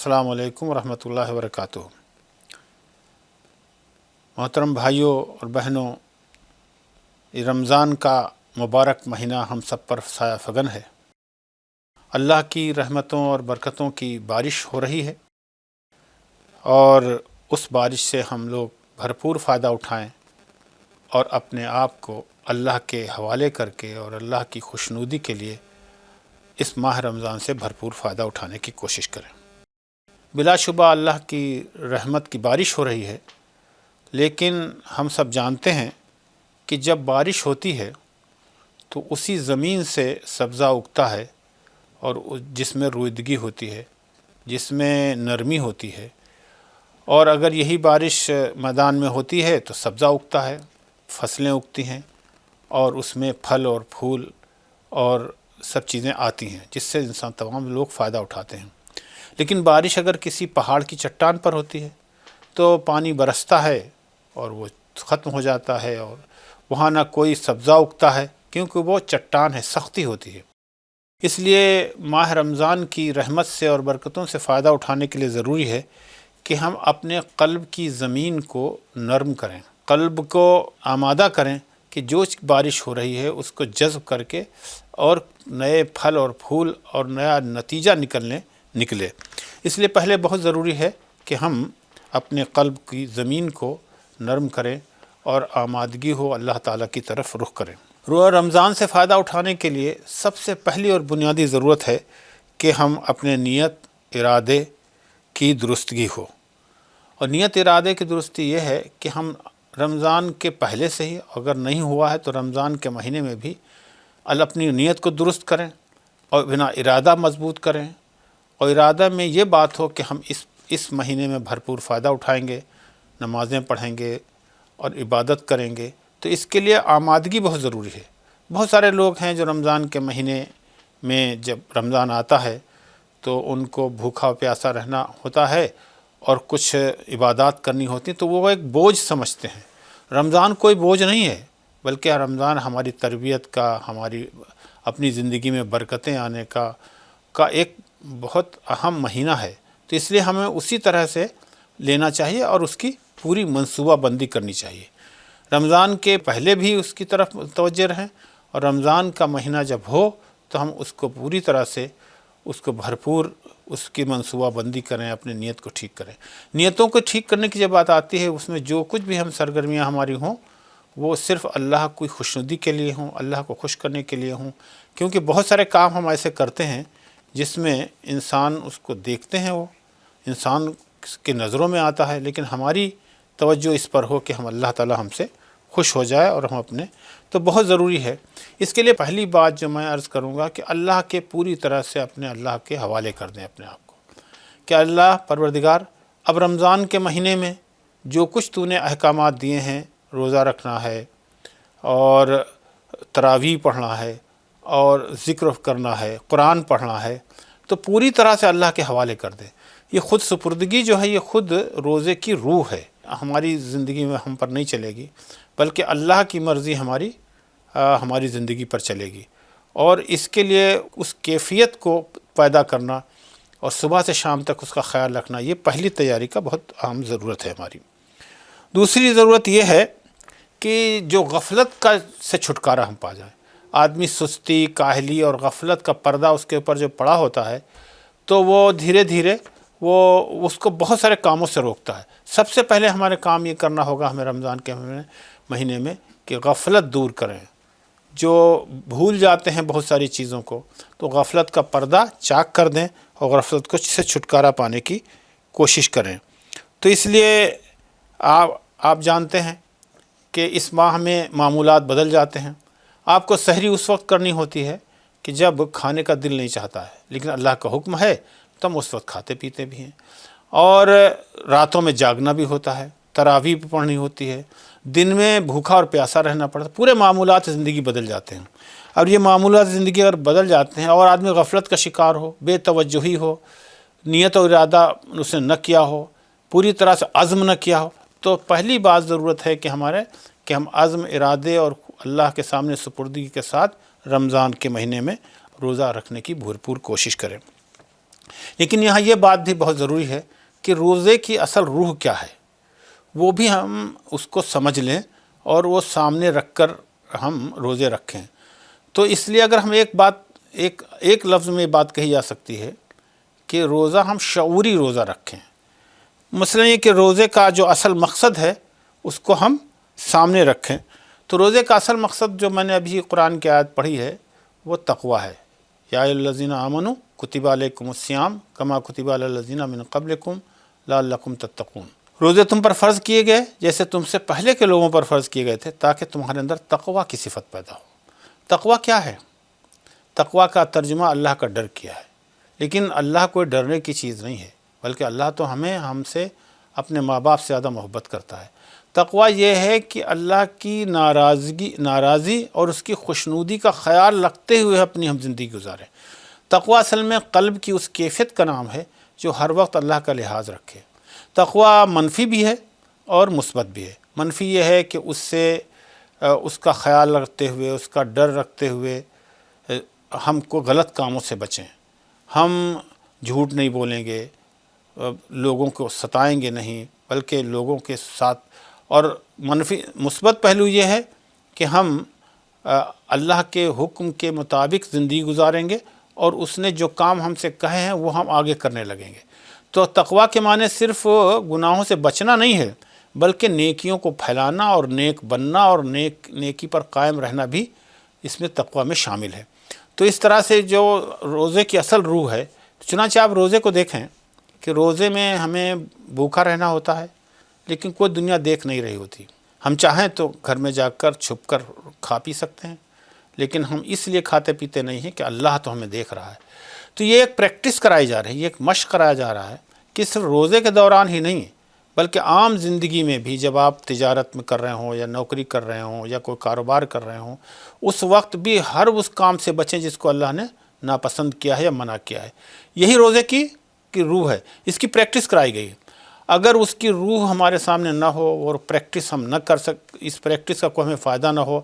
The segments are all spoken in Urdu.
السلام علیکم ورحمۃ اللہ وبرکاتہ۔ محترم بھائیوں اور بہنوں، رمضان کا مبارک مہینہ ہم سب پر سایہ فگن ہے۔ اللہ کی رحمتوں اور برکتوں کی بارش ہو رہی ہے، اور اس بارش سے ہم لوگ بھرپور فائدہ اٹھائیں اور اپنے آپ کو اللہ کے حوالے کر کے اور اللہ کی خوشنودی کے لیے اس ماہ رمضان سے بھرپور فائدہ اٹھانے کی کوشش کریں۔ بلا شبہ اللہ کی رحمت کی بارش ہو رہی ہے، لیکن ہم سب جانتے ہیں کہ جب بارش ہوتی ہے تو اسی زمین سے سبزہ اگتا ہے، اور جس میں رویدگی ہوتی ہے، جس میں نرمی ہوتی ہے، اور اگر یہی بارش میدان میں ہوتی ہے تو سبزہ اگتا ہے، فصلیں اگتی ہیں، اور اس میں پھل اور پھول اور سب چیزیں آتی ہیں جس سے انسان تمام لوگ فائدہ اٹھاتے ہیں۔ لیکن بارش اگر کسی پہاڑ کی چٹان پر ہوتی ہے تو پانی برستا ہے اور وہ ختم ہو جاتا ہے، اور وہاں نہ کوئی سبزہ اگتا ہے کیونکہ وہ چٹان ہے، سختی ہوتی ہے۔ اس لیے ماہ رمضان کی رحمت سے اور برکتوں سے فائدہ اٹھانے کے لیے ضروری ہے کہ ہم اپنے قلب کی زمین کو نرم کریں، قلب کو آمادہ کریں کہ جو بارش ہو رہی ہے اس کو جذب کر کے اور نئے پھل اور پھول اور نیا نتیجہ نکلے۔ اس لیے پہلے بہت ضروری ہے کہ ہم اپنے قلب کی زمین کو نرم کریں اور آمادگی ہو اللہ تعالیٰ کی طرف رخ کریں۔ رمضان سے فائدہ اٹھانے کے لیے سب سے پہلی اور بنیادی ضرورت ہے کہ ہم اپنے نیت ارادے کی درستگی ہو، اور نیت ارادے کی درستی یہ ہے کہ ہم رمضان کے پہلے سے ہی، اگر نہیں ہوا ہے تو رمضان کے مہینے میں بھی اپنی نیت کو درست کریں اور بنا ارادہ مضبوط کریں، اور ارادہ میں یہ بات ہو کہ ہم اس مہینے میں بھرپور فائدہ اٹھائیں گے، نمازیں پڑھیں گے اور عبادت کریں گے۔ تو اس کے لیے آمادگی بہت ضروری ہے۔ بہت سارے لوگ ہیں جو رمضان کے مہینے میں جب رمضان آتا ہے تو ان کو بھوکا پیاسا رہنا ہوتا ہے اور کچھ عبادات کرنی ہوتی ہیں، تو وہ ایک بوجھ سمجھتے ہیں۔ رمضان کوئی بوجھ نہیں ہے، بلکہ رمضان ہماری تربیت کا، ہماری اپنی زندگی میں برکتیں آنے کا ایک بہت اہم مہینہ ہے۔ تو اس لیے ہمیں اسی طرح سے لینا چاہیے اور اس کی پوری منصوبہ بندی کرنی چاہیے۔ رمضان کے پہلے بھی اس کی طرف متوجہ رہیں، اور رمضان کا مہینہ جب ہو تو ہم اس کو پوری طرح سے اس کو بھرپور اس کی منصوبہ بندی کریں، اپنی نیت کو ٹھیک کریں۔ نیتوں کو ٹھیک کرنے کی جب بات آتی ہے، اس میں جو کچھ بھی ہم سرگرمیاں ہماری ہوں وہ صرف اللہ کی خوشنودی کے لیے ہوں، اللہ کو خوش کرنے کے لیے ہوں، کیونکہ بہت سارے کام ہم ایسے کرتے ہیں جس میں انسان اس کو دیکھتے ہیں، وہ انسان کے نظروں میں آتا ہے، لیکن ہماری توجہ اس پر ہو کہ ہم اللہ تعالیٰ ہم سے خوش ہو جائے اور ہم اپنے، تو بہت ضروری ہے۔ اس کے لیے پہلی بات جو میں عرض کروں گا کہ اللہ کے پوری طرح سے اپنے اللہ کے حوالے کر دیں اپنے آپ کو، کہ اللہ پروردگار، اب رمضان کے مہینے میں جو کچھ تو نے احکامات دیے ہیں، روزہ رکھنا ہے اور تراویح پڑھنا ہے اور ذکر کرنا ہے، قرآن پڑھنا ہے، تو پوری طرح سے اللہ کے حوالے کر دیں۔ یہ خود سپردگی جو ہے، یہ خود روزے کی روح ہے۔ ہماری زندگی میں ہم پر نہیں چلے گی، بلکہ اللہ کی مرضی ہماری زندگی پر چلے گی، اور اس کے لیے اس کیفیت کو پیدا کرنا اور صبح سے شام تک اس کا خیال رکھنا، یہ پہلی تیاری کا بہت اہم ضرورت ہے ہماری۔ دوسری ضرورت یہ ہے کہ جو غفلت سے چھٹکارا ہم پا جائیں۔ آدمی سستی، کاہلی اور غفلت کا پردہ اس کے اوپر جو پڑا ہوتا ہے، تو وہ دھیرے دھیرے وہ اس کو بہت سارے کاموں سے روکتا ہے۔ سب سے پہلے ہمارے کام یہ کرنا ہوگا ہمیں رمضان کے مہینے میں کہ غفلت دور کریں۔ جو بھول جاتے ہیں بہت ساری چیزوں کو، تو غفلت کا پردہ چاک کر دیں اور غفلت کو سے چھٹکارا پانے کی کوشش کریں۔ تو اس لیے آپ جانتے ہیں کہ اس ماہ میں معمولات بدل جاتے ہیں۔ آپ کو سحری اس وقت کرنی ہوتی ہے کہ جب کھانے کا دل نہیں چاہتا ہے، لیکن اللہ کا حکم ہے تو ہم اس وقت کھاتے پیتے بھی ہیں، اور راتوں میں جاگنا بھی ہوتا ہے، تراویح بھی پڑھنی ہوتی ہے، دن میں بھوکا اور پیاسا رہنا پڑتا ہے۔ پورے معمولات زندگی بدل جاتے ہیں۔ اور یہ معمولات زندگی اگر بدل جاتے ہیں اور آدمی غفلت کا شکار ہو، بے توجہی ہو، نیت و ارادہ اس نے نہ کیا ہو، پوری طرح سے عزم نہ کیا ہو، تو پہلی بات ضرورت ہے کہ ہم عزم، ارادے اور اللہ کے سامنے سپردگی کے ساتھ رمضان کے مہینے میں روزہ رکھنے کی بھرپور کوشش کریں۔ لیکن یہاں یہ بات بھی بہت ضروری ہے کہ روزے کی اصل روح کیا ہے وہ بھی ہم اس کو سمجھ لیں اور وہ سامنے رکھ کر ہم روزے رکھیں۔ تو اس لیے اگر ہم ایک لفظ میں بات کہی جا سکتی ہے کہ روزہ ہم شعوری روزہ رکھیں، مثلا یہ کہ روزے کا جو اصل مقصد ہے اس کو ہم سامنے رکھیں۔ تو روزے کا اصل مقصد جو میں نے ابھی قرآن کی آیت پڑھی ہے وہ تقوی ہے۔ یا ایھا الذین آمنوا کتب علیکم الصیام کما کتب علی الذین من قبلکم لعلکم تتقون۔ روزے تم پر فرض کیے گئے جیسے تم سے پہلے کے لوگوں پر فرض کیے گئے تھے تاکہ تمہارے اندر تقوی کی صفت پیدا ہو۔ تقوی کیا ہے؟ تقوی کا ترجمہ اللہ کا ڈر کیا ہے، لیکن اللہ کوئی ڈرنے کی چیز نہیں ہے، بلکہ اللہ تو ہم سے اپنے ماں باپ سے زیادہ محبت کرتا ہے۔ تقوی یہ ہے کہ اللہ کی ناراضی اور اس کی خوشنودی کا خیال رکھتے ہوئے اپنی ہم زندگی گزاریں۔ تقوی اصل میں قلب کی اس کیفیت کا نام ہے جو ہر وقت اللہ کا لحاظ رکھے۔ تقوی منفی بھی ہے اور مثبت بھی ہے۔ منفی یہ ہے کہ اس کا خیال رکھتے ہوئے، اس کا ڈر رکھتے ہوئے ہم کو غلط کاموں سے بچیں، ہم جھوٹ نہیں بولیں گے، لوگوں کو ستائیں گے نہیں بلکہ لوگوں کے ساتھ، اور مثبت پہلو یہ ہے کہ ہم اللہ کے حکم کے مطابق زندگی گزاریں گے اور اس نے جو کام ہم سے کہے ہیں وہ ہم آگے کرنے لگیں گے۔ تو تقوی کے معنی صرف گناہوں سے بچنا نہیں ہے بلکہ نیکیوں کو پھیلانا اور نیک بننا اور نیکی پر قائم رہنا بھی اس میں تقوی میں شامل ہے۔ تو اس طرح سے جو روزے کی اصل روح ہے، چنانچہ آپ روزے کو دیکھیں کہ روزے میں ہمیں بھوکا رہنا ہوتا ہے لیکن کوئی دنیا دیکھ نہیں رہی ہوتی۔ ہم چاہیں تو گھر میں جا کر چھپ کر کھا پی سکتے ہیں، لیکن ہم اس لیے کھاتے پیتے نہیں ہیں کہ اللہ تو ہمیں دیکھ رہا ہے۔ تو یہ ایک پریکٹس کرائی جا رہی ہے، یہ ایک مشق کرایا جا رہا ہے کہ صرف روزے کے دوران ہی نہیں بلکہ عام زندگی میں بھی، جب آپ تجارت میں کر رہے ہوں یا نوکری کر رہے ہوں یا کوئی کاروبار کر رہے ہوں، اس وقت بھی ہر اس کام سے بچیں جس کو اللہ نے ناپسند کیا ہے یا منع کیا ہے۔ یہی روزے کی روح ہے، اس کی پریکٹس کرائی گئی ہے۔ اگر اس کی روح ہمارے سامنے نہ ہو اور پریکٹس ہم نہ کر اس پریکٹس کا کوئی ہمیں فائدہ نہ ہو،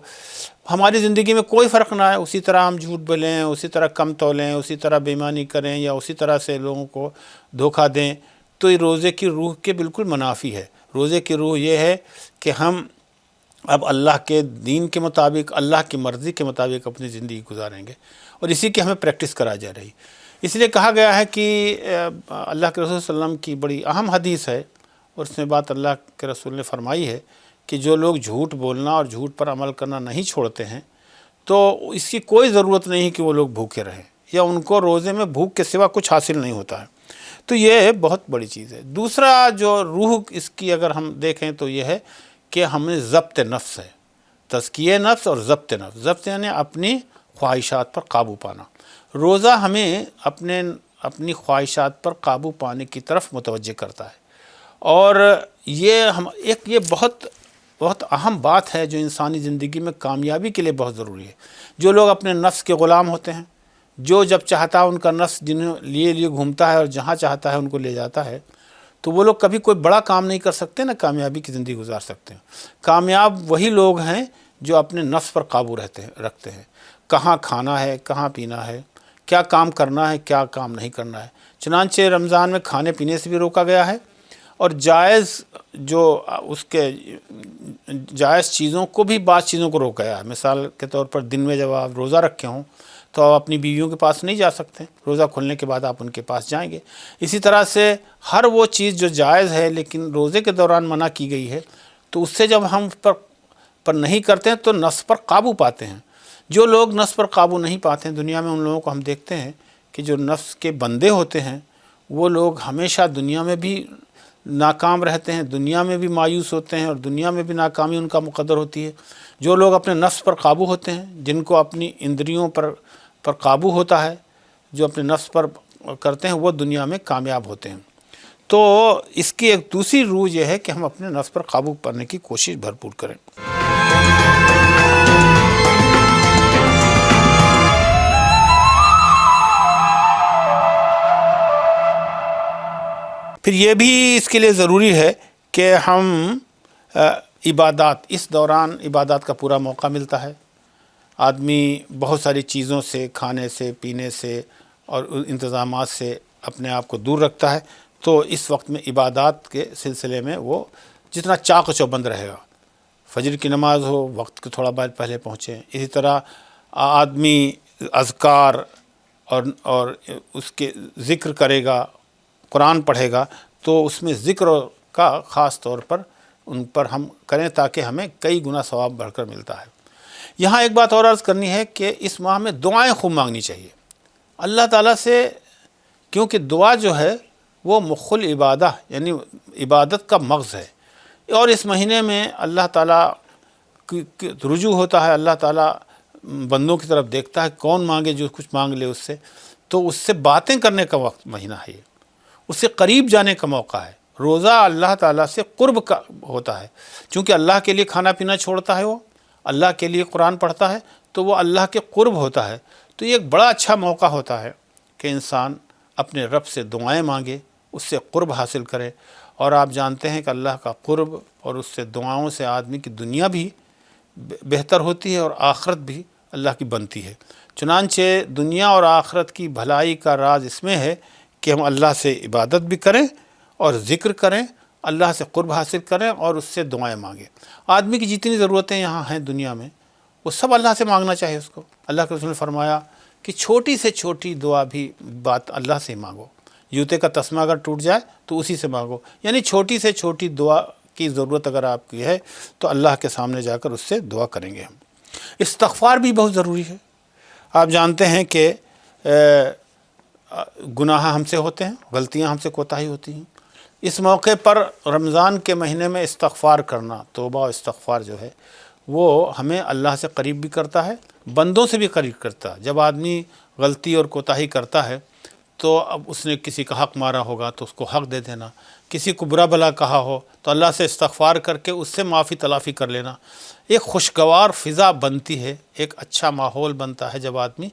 ہماری زندگی میں کوئی فرق نہ آئے، اسی طرح ہم جھوٹ بولیں، اسی طرح کم تولیں، اسی طرح بے ایمانی کریں یا اسی طرح سے لوگوں کو دھوکہ دیں، تو یہ روزے کی روح کے بالکل منافی ہے۔ روزے کی روح یہ ہے کہ ہم اب اللہ کے دین کے مطابق، اللہ کی مرضی کے مطابق اپنی زندگی گزاریں گے، اور اسی کی ہمیں پریکٹس کرائی جا رہی۔ اس لیے کہا گیا ہے کہ اللہ کے رسول صلی اللہ علیہ وسلم کی بڑی اہم حدیث ہے، اور اس میں بات اللہ کے رسول نے فرمائی ہے کہ جو لوگ جھوٹ بولنا اور جھوٹ پر عمل کرنا نہیں چھوڑتے ہیں تو اس کی کوئی ضرورت نہیں کہ وہ لوگ بھوکے رہیں، یا ان کو روزے میں بھوک کے سوا کچھ حاصل نہیں ہوتا ہے۔ تو یہ بہت بڑی چیز ہے۔ دوسرا جو روح اس کی اگر ہم دیکھیں تو یہ ہے کہ ہمیں ضبط نفس ہے، تزکیہ نفس اور ضبط نفس۔ ضبط یعنی اپنی خواہشات پر قابو پانا۔ روزہ ہمیں اپنی خواہشات پر قابو پانے کی طرف متوجہ کرتا ہے، اور یہ بہت بہت اہم بات ہے جو انسانی زندگی میں کامیابی کے لیے بہت ضروری ہے۔ جو لوگ اپنے نفس کے غلام ہوتے ہیں، جو جب چاہتا ہے ان کا نفس جنہیں لیے گھومتا ہے اور جہاں چاہتا ہے ان کو لے جاتا ہے، تو وہ لوگ کبھی کوئی بڑا کام نہیں کر سکتے، نہ کامیابی کی زندگی گزار سکتے ہیں۔ کامیاب وہی لوگ ہیں جو اپنے نفس پر قابو رکھتے ہیں، کہاں کھانا ہے، کہاں پینا ہے، کیا کام کرنا ہے، کیا کام نہیں کرنا ہے۔ چنانچہ رمضان میں کھانے پینے سے بھی روکا گیا ہے، اور جائز چیزوں کو بھی، بعض چیزوں کو روکا گیا ہے۔ مثال کے طور پر دن میں جب آپ روزہ رکھے ہوں تو آپ اپنی بیویوں کے پاس نہیں جا سکتے، روزہ کھلنے کے بعد آپ ان کے پاس جائیں گے۔ اسی طرح سے ہر وہ چیز جو جائز ہے لیکن روزے کے دوران منع کی گئی ہے، تو اس سے جب ہم پر نہیں کرتے ہیں تو نفس پر قابو پاتے ہیں۔ جو لوگ نفس پر قابو نہیں پاتے ہیں، دنیا میں ان لوگوں کو ہم دیکھتے ہیں کہ جو نفس کے بندے ہوتے ہیں وہ لوگ ہمیشہ دنیا میں بھی ناکام رہتے ہیں، دنیا میں بھی مایوس ہوتے ہیں، اور دنیا میں بھی ناکامی ان کا مقدر ہوتی ہے۔ جو لوگ اپنے نفس پر قابو ہوتے ہیں، جن کو اپنی اندریوں پر قابو ہوتا ہے، جو اپنے نفس پر کرتے ہیں، وہ دنیا میں کامیاب ہوتے ہیں۔ تو اس کی ایک دوسری روح یہ ہے کہ ہم اپنے نفس پر قابو پانے کی کوشش بھرپور کریں۔ پھر یہ بھی اس کے لیے ضروری ہے کہ ہم عبادات، اس دوران عبادات کا پورا موقع ملتا ہے۔ آدمی بہت ساری چیزوں سے، کھانے سے، پینے سے اور انتظامات سے اپنے آپ کو دور رکھتا ہے تو اس وقت میں عبادات کے سلسلے میں وہ جتنا چاق و چوبند رہے گا، فجر کی نماز ہو وقت کے تھوڑا بعد پہلے پہنچے، اسی طرح آدمی اذکار اور اس کے ذکر کرے گا، قرآن پڑھے گا تو اس میں ذکر کا خاص طور پر ان پر ہم کریں تاکہ ہمیں کئی گنا ثواب بڑھ کر ملتا ہے۔ یہاں ایک بات اور عرض کرنی ہے کہ اس ماہ میں دعائیں خوب مانگنی چاہیے اللہ تعالیٰ سے، کیونکہ دعا جو ہے وہ مخ العبادہ یعنی عبادت کا مغز ہے، اور اس مہینے میں اللہ تعالیٰ کی رجوع ہوتا ہے، اللہ تعالیٰ بندوں کی طرف دیکھتا ہے کون مانگے جو کچھ مانگ لے اس سے، تو اس سے باتیں کرنے کا وقت مہینہ ہے، یہ اس سے قریب جانے کا موقع ہے۔ روزہ اللہ تعالیٰ سے قرب کا ہوتا ہے، چونکہ اللہ کے لیے کھانا پینا چھوڑتا ہے، وہ اللہ کے لیے قرآن پڑھتا ہے تو وہ اللہ کے قرب ہوتا ہے، تو یہ ایک بڑا اچھا موقع ہوتا ہے کہ انسان اپنے رب سے دعائیں مانگے، اس سے قرب حاصل کرے۔ اور آپ جانتے ہیں کہ اللہ کا قرب اور اس سے دعاؤں سے آدمی کی دنیا بھی بہتر ہوتی ہے اور آخرت بھی اللہ کی بنتی ہے۔ چنانچہ دنیا اور آخرت کی بھلائی کا راز اس میں ہے کہ ہم اللہ سے عبادت بھی کریں اور ذکر کریں، اللہ سے قرب حاصل کریں اور اس سے دعائیں مانگیں۔ آدمی کی جتنی ضرورتیں یہاں ہیں دنیا میں وہ سب اللہ سے مانگنا چاہیے اس کو۔ اللہ کے رسول نے فرمایا کہ چھوٹی سے چھوٹی دعا بھی بات اللہ سے مانگو، جوتے کا تسمہ اگر ٹوٹ جائے تو اسی سے مانگو، یعنی چھوٹی سے چھوٹی دعا کی ضرورت اگر آپ کی ہے تو اللہ کے سامنے جا کر اس سے دعا کریں گے ہم۔ استغفار بھی بہت ضروری ہے۔ آپ جانتے ہیں کہ گناہ ہم سے ہوتے ہیں، غلطیاں ہم سے کوتاہی ہوتی ہیں، اس موقع پر رمضان کے مہینے میں استغفار کرنا، توبہ و استغفار جو ہے وہ ہمیں اللہ سے قریب بھی کرتا ہے، بندوں سے بھی قریب کرتا ہے۔ جب آدمی غلطی اور کوتاہی کرتا ہے تو اب اس نے کسی کا حق مارا ہوگا تو اس کو حق دے دینا، کسی کو برا بھلا کہا ہو تو اللہ سے استغفار کر کے اس سے معافی تلافی کر لینا، ایک خوشگوار فضا بنتی ہے، ایک اچھا ماحول بنتا ہے جب آدمی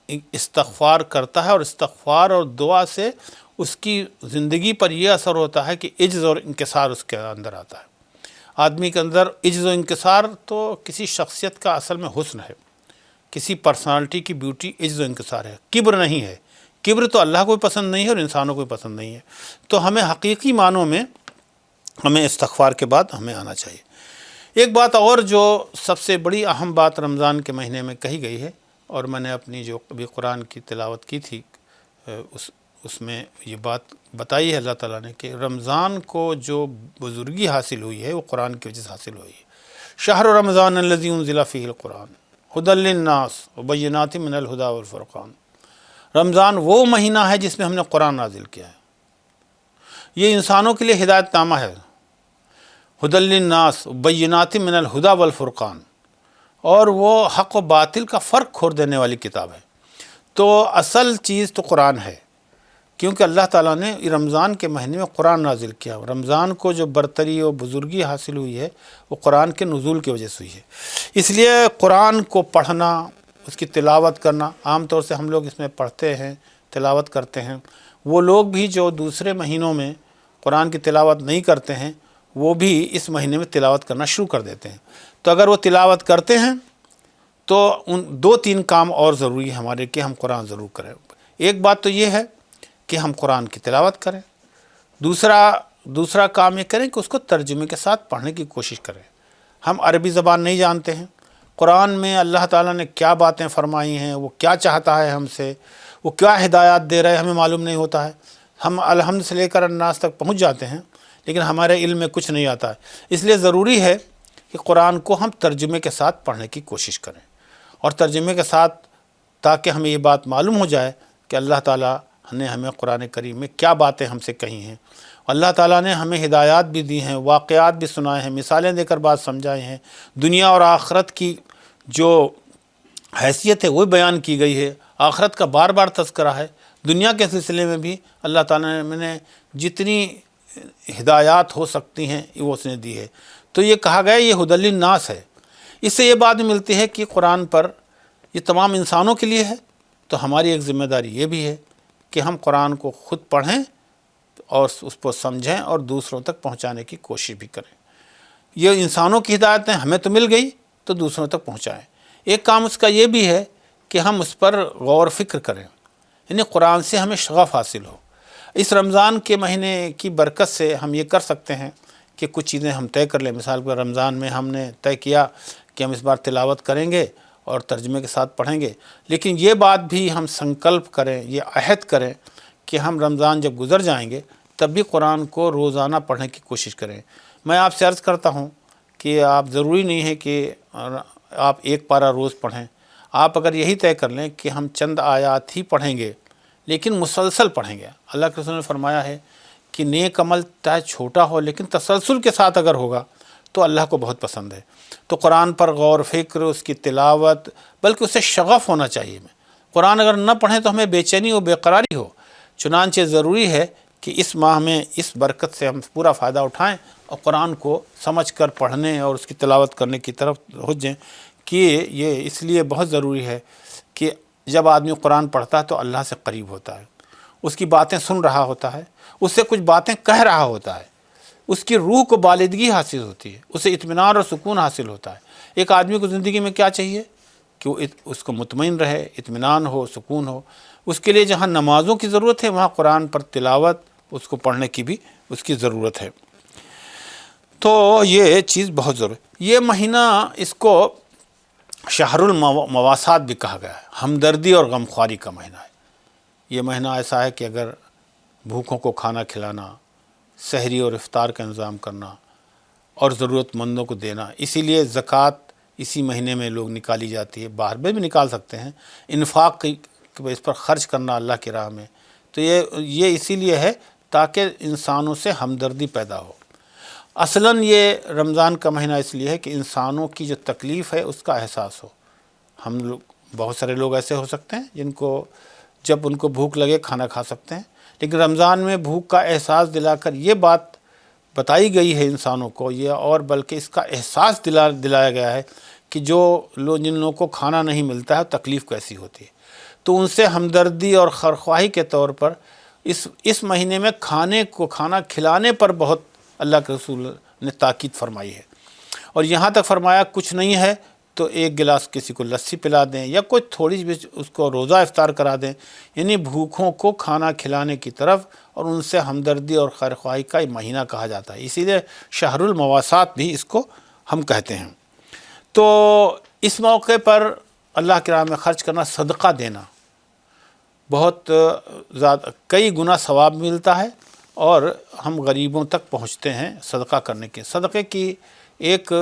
استغفار کرتا ہے، اور استغفار اور دعا سے اس کی زندگی پر یہ اثر ہوتا ہے کہ عجز اور انکسار اس کے اندر آتا ہے۔ آدمی کے اندر عجز و انکسار تو کسی شخصیت کا اصل میں حسن ہے، کسی پرسنالٹی کی بیوٹی عجز و انکسار ہے، کبر نہیں ہے۔ کبر تو اللہ کو بھی پسند نہیں ہے اور انسانوں کو بھی پسند نہیں ہے، تو ہمیں حقیقی معنوں میں ہمیں استغفار کے بعد ہمیں آنا چاہیے۔ ایک بات اور جو سب سے بڑی اہم بات رمضان کے مہینے میں کہی گئی ہے، اور میں نے اپنی جو ابھی قرآن کی تلاوت کی تھی اس میں یہ بات بتائی ہے اللہ تعالیٰ نے کہ رمضان کو جو بزرگی حاصل ہوئی ہے وہ قرآن کی وجہ سے حاصل ہوئی ہے۔ شہر رمضان الذی انزل فیہ القرآن ھدی للناس وبینات من الھدی والفرقان، رمضان وہ مہینہ ہے جس میں ہم نے قرآن نازل کیا ہے، یہ انسانوں کے لیے ہدایت نامہ ہے، ھدی للناس وبینات من الھدی والفرقان، اور وہ حق و باطل کا فرق کھول دینے والی کتاب ہے۔ تو اصل چیز تو قرآن ہے، کیونکہ اللہ تعالیٰ نے رمضان کے مہینے میں قرآن نازل کیا۔ رمضان کو جو برتری و بزرگی حاصل ہوئی ہے وہ قرآن کے نزول کی وجہ سے ہوئی ہے، اس لیے قرآن کو پڑھنا، اس کی تلاوت کرنا، عام طور سے ہم لوگ اس میں پڑھتے ہیں، تلاوت کرتے ہیں، وہ لوگ بھی جو دوسرے مہینوں میں قرآن کی تلاوت نہیں کرتے ہیں وہ بھی اس مہینے میں تلاوت کرنا شروع کر دیتے ہیں۔ تو اگر وہ تلاوت کرتے ہیں تو ان 2-3 کام اور ضروری ہے ہمارے کہ ہم قرآن ضرور کریں۔ ایک بات تو یہ ہے کہ ہم قرآن کی تلاوت کریں، دوسرا کام یہ کریں کہ اس کو ترجمے کے ساتھ پڑھنے کی کوشش کریں۔ ہم عربی زبان نہیں جانتے ہیں، قرآن میں اللہ تعالیٰ نے کیا باتیں فرمائی ہیں، وہ کیا چاہتا ہے ہم سے، وہ کیا ہدایات دے رہے ہیں، ہمیں معلوم نہیں ہوتا ہے۔ ہم الحمد سے لے کر الناس تک پہنچ جاتے ہیں لیکن ہمارے علم میں کچھ نہیں آتا ہے، اس لیے ضروری ہے کہ قرآن کو ہم ترجمے کے ساتھ پڑھنے کی کوشش کریں، اور ترجمے کے ساتھ تاکہ ہمیں یہ بات معلوم ہو جائے کہ اللہ تعالیٰ نے ہمیں قرآن کریم میں کیا باتیں ہم سے کہی ہیں۔ اللہ تعالیٰ نے ہمیں ہدایات بھی دی ہیں، واقعات بھی سنائے ہیں، مثالیں دے کر بات سمجھائے ہیں، دنیا اور آخرت کی جو حیثیت ہے وہ بیان کی گئی ہے، آخرت کا بار بار تذکرہ ہے، دنیا کے سلسلے میں بھی اللہ تعالیٰ نے جتنی ہدایات ہو سکتی ہیں وہ اس نے دی ہے۔ تو یہ کہا گیا یہ ھدی للناس ہے، اس سے یہ بات ملتی ہے کہ قرآن پر یہ تمام انسانوں کے لیے ہے، تو ہماری ایک ذمہ داری یہ بھی ہے کہ ہم قرآن کو خود پڑھیں اور اس کو سمجھیں اور دوسروں تک پہنچانے کی کوشش بھی کریں۔ یہ انسانوں کی ہدایتیں ہمیں تو مل گئی تو دوسروں تک پہنچائیں۔ ایک کام اس کا یہ بھی ہے کہ ہم اس پر غور فکر کریں یعنی قرآن سے ہمیں شغف حاصل ہو۔ اس رمضان کے مہینے کی برکت سے ہم یہ کر سکتے ہیں کہ کچھ چیزیں ہم طے کر لیں۔ مثال پر رمضان میں ہم نے طے کیا کہ ہم اس بار تلاوت کریں گے اور ترجمے کے ساتھ پڑھیں گے، لیکن یہ بات بھی ہم سنکلپ کریں، یہ عہد کریں کہ ہم رمضان جب گزر جائیں گے تب بھی قرآن کو روزانہ پڑھنے کی کوشش کریں۔ میں آپ سے عرض کرتا ہوں کہ آپ ضروری نہیں ہے کہ آپ ایک پارہ روز پڑھیں۔ آپ اگر یہی طے کر لیں کہ ہم چند آیات ہی پڑھیں گے لیکن مسلسل پڑھیں گے۔ اللہ کے رسول نے فرمایا ہے کہ نیک عمل چاہے چھوٹا ہو لیکن تسلسل کے ساتھ اگر ہوگا تو اللہ کو بہت پسند ہے۔ تو قرآن پر غور و فکر، اس کی تلاوت، بلکہ اسے شغف ہونا چاہیے۔ قرآن اگر نہ پڑھیں تو ہمیں بے چینی ہو، بے قراری ہو۔ چنانچہ ضروری ہے کہ اس ماہ میں اس برکت سے ہم پورا فائدہ اٹھائیں اور قرآن کو سمجھ کر پڑھنے اور اس کی تلاوت کرنے کی طرف ہو جائیں کہ یہ اس لیے بہت ضروری ہے کہ جب آدمی قرآن پڑھتا ہے تو اللہ سے قریب ہوتا ہے، اس کی باتیں سن رہا ہوتا ہے، اس سے کچھ باتیں کہہ رہا ہوتا ہے، اس کی روح کو بالدگی حاصل ہوتی ہے، اسے اطمینان اور سکون حاصل ہوتا ہے۔ ایک آدمی کو زندگی میں کیا چاہیے کہ وہ اس کو مطمئن رہے، اطمینان ہو، سکون ہو۔ اس کے لیے جہاں نمازوں کی ضرورت ہے وہاں قرآن پر تلاوت، اس کو پڑھنے کی بھی اس کی ضرورت ہے۔ تو یہ چیز بہت ضروری ہے۔ یہ مہینہ اس کو شہر المواسات بھی کہا گیا ہے، ہمدردی اور غمخواری کا مہینہ ہے۔ یہ مہینہ ایسا ہے کہ اگر بھوکوں کو کھانا کھلانا، سحری اور افطار کا انتظام کرنا اور ضرورت مندوں کو دینا، اسی لیے زکوٰۃ اسی مہینے میں لوگ نکالی جاتی ہے، باہر میں بھی نکال سکتے ہیں۔ انفاق کی اس پر خرچ کرنا اللہ کی راہ میں، تو یہ اسی لیے ہے تاکہ انسانوں سے ہمدردی پیدا ہو۔ اصلاً یہ رمضان کا مہینہ اس لیے ہے کہ انسانوں کی جو تکلیف ہے اس کا احساس ہو۔ ہم لوگ بہت سارے لوگ ایسے ہو سکتے ہیں جن کو جب ان کو بھوک لگے کھانا کھا سکتے ہیں، لیکن رمضان میں بھوک کا احساس دلا کر یہ بات بتائی گئی ہے انسانوں کو، یہ اور بلکہ اس کا احساس دلایا گیا ہے کہ جن لوگوں کو کھانا نہیں ملتا ہے تکلیف کیسی ہوتی ہے۔ تو ان سے ہمدردی اور خیرخواہی کے طور پر اس مہینے میں کھانا کھلانے پر بہت اللہ کے رسول نے تاکید فرمائی ہے۔ اور یہاں تک فرمایا کچھ نہیں ہے تو ایک گلاس کسی کو لسی پلا دیں یا کوئی تھوڑی بھی اس کو روزہ افطار کرا دیں، یعنی بھوکوں کو کھانا کھلانے کی طرف اور ان سے ہمدردی اور خیرخواہی کا مہینہ کہا جاتا ہے، اسی لیے شہر المواسات بھی اس کو ہم کہتے ہیں۔ تو اس موقع پر اللہ کی راہ میں خرچ کرنا، صدقہ دینا، بہت زیادہ کئی گنا ثواب ملتا ہے اور ہم غریبوں تک پہنچتے ہیں صدقہ کرنے کے۔ صدقے کی ایک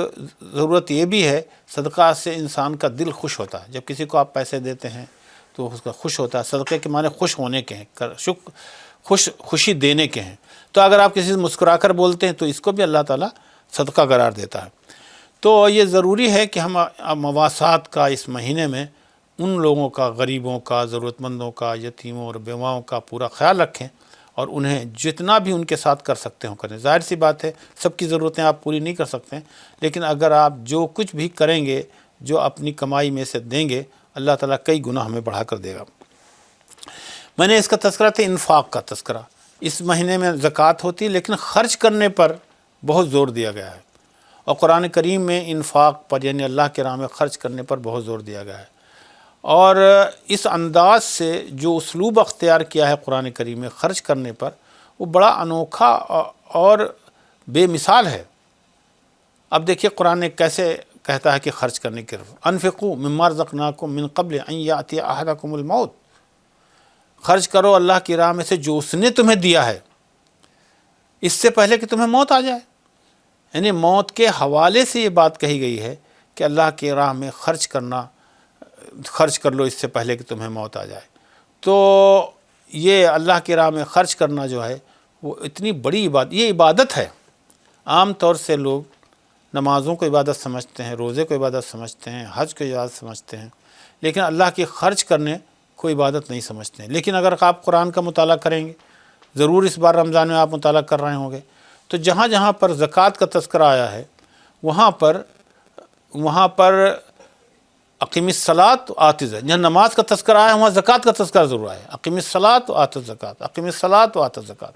ضرورت یہ بھی ہے، صدقہ سے انسان کا دل خوش ہوتا ہے۔ جب کسی کو آپ پیسے دیتے ہیں تو اس کا خوش ہوتا ہے۔ صدقے کے معنی خوش ہونے کے ہیں، خوشی دینے کے ہیں۔ تو اگر آپ کسی سے مسکرا کر بولتے ہیں تو اس کو بھی اللہ تعالیٰ صدقہ قرار دیتا ہے۔ تو یہ ضروری ہے کہ ہم مواسات کا اس مہینے میں ان لوگوں کا، غریبوں کا، ضرورت مندوں کا، یتیموں اور بیواؤں کا پورا خیال رکھیں اور انہیں جتنا بھی ان کے ساتھ کر سکتے ہوں کریں۔ ظاہر سی بات ہے سب کی ضرورتیں آپ پوری نہیں کر سکتے ہیں، لیکن اگر آپ جو کچھ بھی کریں گے، جو اپنی کمائی میں سے دیں گے، اللہ تعالیٰ کئی گنا ہمیں بڑھا کر دے گا۔ میں نے اس کا تذکرہ تھا انفاق کا تذکرہ۔ اس مہینے میں زکوٰۃ ہوتی ہے لیکن خرچ کرنے پر بہت زور دیا گیا ہے، اور قرآن کریم میں انفاق پر یعنی اللہ کے راہ میں خرچ کرنے پر بہت زور دیا گیا ہے۔ اور اس انداز سے جو اسلوب اختیار کیا ہے قرآن کریم میں خرچ کرنے پر، وہ بڑا انوکھا اور بے مثال ہے۔ اب دیکھیے قرآن نے کیسے کہتا ہے کہ خرچ کرنے کی طرف، انفقوا مما رزقناکم من قبل ان یاتی احدکم الموت، خرچ کرو اللہ کی راہ میں سے جو اس نے تمہیں دیا ہے، اس سے پہلے کہ تمہیں موت آ جائے۔ یعنی موت کے حوالے سے یہ بات کہی گئی ہے کہ اللہ کی راہ میں خرچ کر لو اس سے پہلے کہ تمہیں موت آ جائے۔ تو یہ اللہ کی راہ میں خرچ کرنا جو ہے وہ اتنی بڑی عبادت، یہ عبادت ہے۔ عام طور سے لوگ نمازوں کو عبادت سمجھتے ہیں، روزے کو عبادت سمجھتے ہیں، حج کو عبادت سمجھتے ہیں، لیکن اللہ کی خرچ کرنے کو عبادت نہیں سمجھتے ہیں۔ لیکن اگر آپ قرآن کا مطالعہ کریں گے، ضرور اس بار رمضان میں آپ مطالعہ کر رہے ہوں گے، تو جہاں جہاں پر زکوٰۃ کا تذکرہ آیا ہے وہاں پر اقیم الصلاۃ وآت الزکاۃ، جہاں نماز کا تذکرہ آیا ہے وہاں زکوٰۃ کا تذکرہ ضرور آیا ہے۔ اقیم الصلاۃ وآت الزکاۃ، اقیم الصلاۃ وآت الزکاۃ،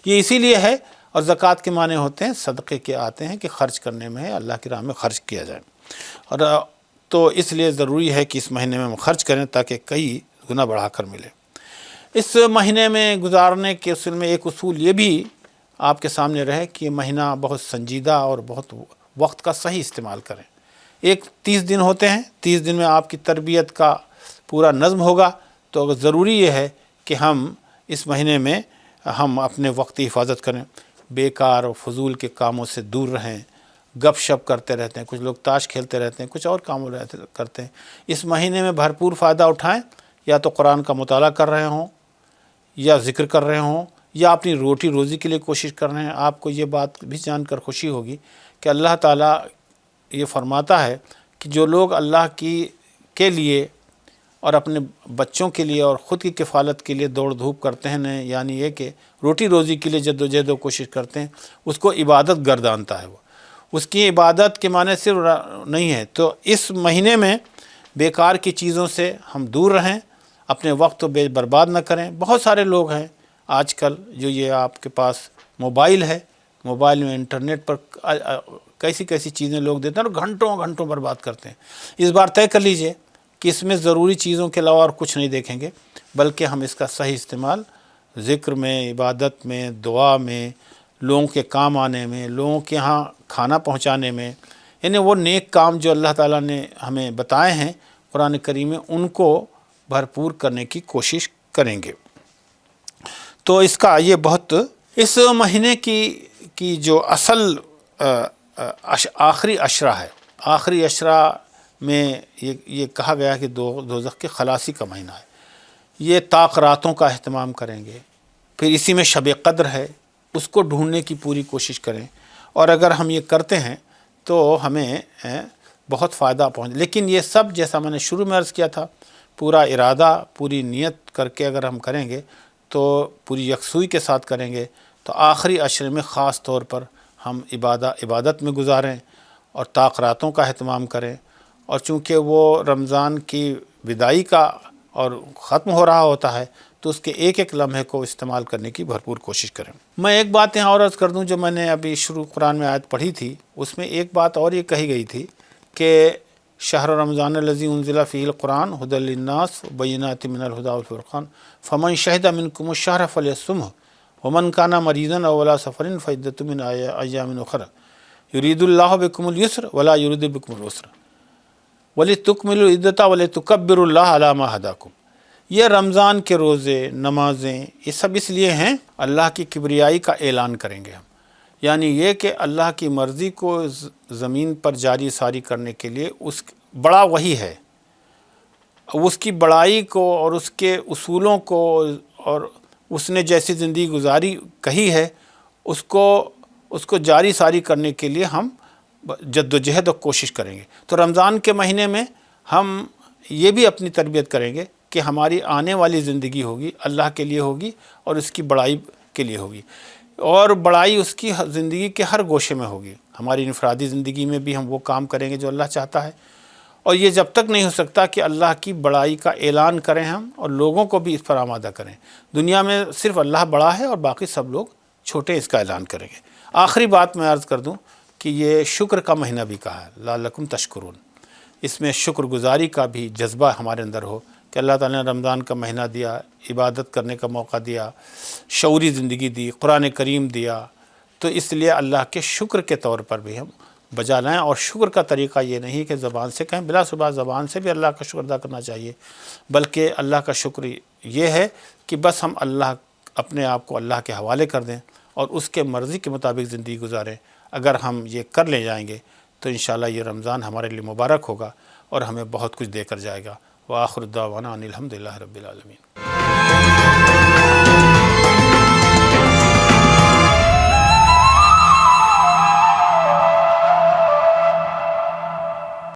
یہ اسی لیے ہے۔ اور زکوٰۃ کے معنی ہوتے ہیں صدقے کے، آتے ہیں کہ خرچ کرنے میں ہے، اللہ کی راہ میں خرچ کیا جائے۔ اور تو اس لیے ضروری ہے کہ اس مہینے میں ہم خرچ کریں تاکہ کئی گنا بڑھا کر ملے۔ اس مہینے میں گزارنے کے اصل میں ایک اصول یہ بھی آپ کے سامنے رہے کہ یہ مہینہ بہت سنجیدہ اور بہت وقت کا صحیح استعمال کریں۔ ایک 30 دن ہوتے ہیں، 30 دن میں آپ کی تربیت کا پورا نظم ہوگا، تو ضروری یہ ہے کہ ہم اس مہینے میں ہم اپنے وقت کی حفاظت کریں، بیکار اور فضول کے کاموں سے دور رہیں، گپ شپ کرتے رہتے ہیں، کچھ لوگ تاش کھیلتے رہتے ہیں، کچھ اور کام کرتے ہیں۔ اس مہینے میں بھرپور فائدہ اٹھائیں، یا تو قرآن کا مطالعہ کر رہے ہوں، یا ذکر کر رہے ہوں، یا اپنی روٹی روزی کے لیے کوشش کر رہے ہیں۔ آپ کو یہ بات بھی جان کر خوشی ہوگی کہ اللہ تعالیٰ یہ فرماتا ہے کہ جو لوگ اللہ کے لیے اور اپنے بچوں کے لیے اور خود کی کفالت کے لیے دوڑ دھوپ کرتے ہیں، یعنی یہ کہ روٹی روزی کے لیے جد و جہد و کوشش کرتے ہیں، اس کو عبادت گردانتا ہے۔ وہ اس کی عبادت کے معنی صرف نہیں ہے۔ تو اس مہینے میں بیکار کی چیزوں سے ہم دور رہیں، اپنے وقت کو برباد نہ کریں۔ بہت سارے لوگ ہیں آج کل جو یہ آپ کے پاس موبائل ہے، موبائل میں انٹرنیٹ پر کیسی چیزیں لوگ دیتے ہیں اور گھنٹوں گھنٹوں برباد کرتے ہیں۔ اس بار طے کر لیجئے کہ اس میں ضروری چیزوں کے علاوہ اور کچھ نہیں دیکھیں گے، بلکہ ہم اس کا صحیح استعمال ذکر میں، عبادت میں، دعا میں، لوگوں کے کام آنے میں، لوگوں کے ہاں کھانا پہنچانے میں، یعنی وہ نیک کام جو اللہ تعالیٰ نے ہمیں بتائے ہیں قرآن کریم میں، ان کو بھرپور کرنے کی کوشش کریں گے۔ تو اس کا یہ بہت اس مہینے کی جو اصل آخری عشرہ ہے، آخری عشرہ میں یہ کہا گیا کہ دوزخ کے خلاصی کا مہینہ ہے۔ یہ طاق راتوں کا اہتمام کریں گے، پھر اسی میں شب قدر ہے، اس کو ڈھونڈنے کی پوری کوشش کریں، اور اگر ہم یہ کرتے ہیں تو ہمیں بہت فائدہ لیکن یہ سب جیسا میں نے شروع میں عرض کیا تھا، پورا ارادہ، پوری نیت کر کے اگر ہم کریں گے تو پوری یکسوئی کے ساتھ کریں گے تو آخری عشرے میں خاص طور پر ہم عبادت میں گزاریں اور طاق راتوں کا اہتمام کریں، اور چونکہ وہ رمضان کی بدائی کا اور ختم ہو رہا ہوتا ہے تو اس کے ایک ایک لمحے کو استعمال کرنے کی بھرپور کوشش کریں۔ میں ایک بات یہاں اور عرض کر دوں، جو میں نے ابھی شروع قرآن میں آیت پڑھی تھی، اس میں ایک بات اور یہ کہی گئی تھی کہ شہر رمضان الذی انزل فیہ القرآن ھدی للناس بینات من الھدی والفرقان فمن شہد منکم الشہر فلیصمہ ومن کان مریضا او علی سفر فعدۃ من ایام اخر یرید اللہ بکم الیسر ولا یرید بکم العسر وَلِتُكْمِلُوا الْعِدَّةَ وَلِتُكَبِّرُوا اللَّهَ عَلَىٰ مَا هَدَاكُمْ۔ یہ رمضان کے روزے، نمازیں، یہ سب اس لیے ہیں اللہ کی کبریائی کا اعلان کریں گے ہم، یعنی یہ کہ اللہ کی مرضی کو زمین پر جاری ساری کرنے کے لیے اس بڑا وہی ہے، اس کی بڑائی کو اور اس کے اصولوں کو اور اس نے جیسی زندگی گزاری کہی ہے اس کو جاری ساری کرنے کے لیے ہم جد و جہد اور کوشش کریں گے۔ تو رمضان کے مہینے میں ہم یہ بھی اپنی تربیت کریں گے کہ ہماری آنے والی زندگی ہوگی اللہ کے لیے ہوگی اور اس کی بڑائی کے لیے ہوگی، اور بڑائی اس کی زندگی کے ہر گوشے میں ہوگی۔ ہماری انفرادی زندگی میں بھی ہم وہ کام کریں گے جو اللہ چاہتا ہے، اور یہ جب تک نہیں ہو سکتا کہ اللہ کی بڑائی کا اعلان کریں ہم اور لوگوں کو بھی اس پر آمادہ کریں۔ دنیا میں صرف اللہ بڑا ہے اور باقی سب لوگ چھوٹے، اس کا اعلان کریں گے۔ آخری بات میں عرض کر دوں کہ یہ شکر کا مہینہ بھی کہا ہے، لعلکم تشکرون، اس میں شکر گزاری کا بھی جذبہ ہمارے اندر ہو کہ اللہ تعالیٰ نے رمضان کا مہینہ دیا، عبادت کرنے کا موقع دیا، شعوری زندگی دی، قرآن کریم دیا، تو اس لیے اللہ کے شکر کے طور پر بھی ہم بجا لائیں۔ اور شکر کا طریقہ یہ نہیں کہ زبان سے کہیں، بلا شبہ زبان سے بھی اللہ کا شکر ادا کرنا چاہیے، بلکہ اللہ کا شکر یہ ہے کہ بس ہم اپنے آپ کو اللہ کے حوالے کر دیں اور اس کے مرضی کے مطابق زندگی گزاریں۔ اگر ہم یہ کر لے جائیں گے تو انشاءاللہ یہ رمضان ہمارے لیے مبارک ہوگا اور ہمیں بہت کچھ دے کر جائے گا۔ وآخر دعوانا ان الحمدللہ رب العالمین۔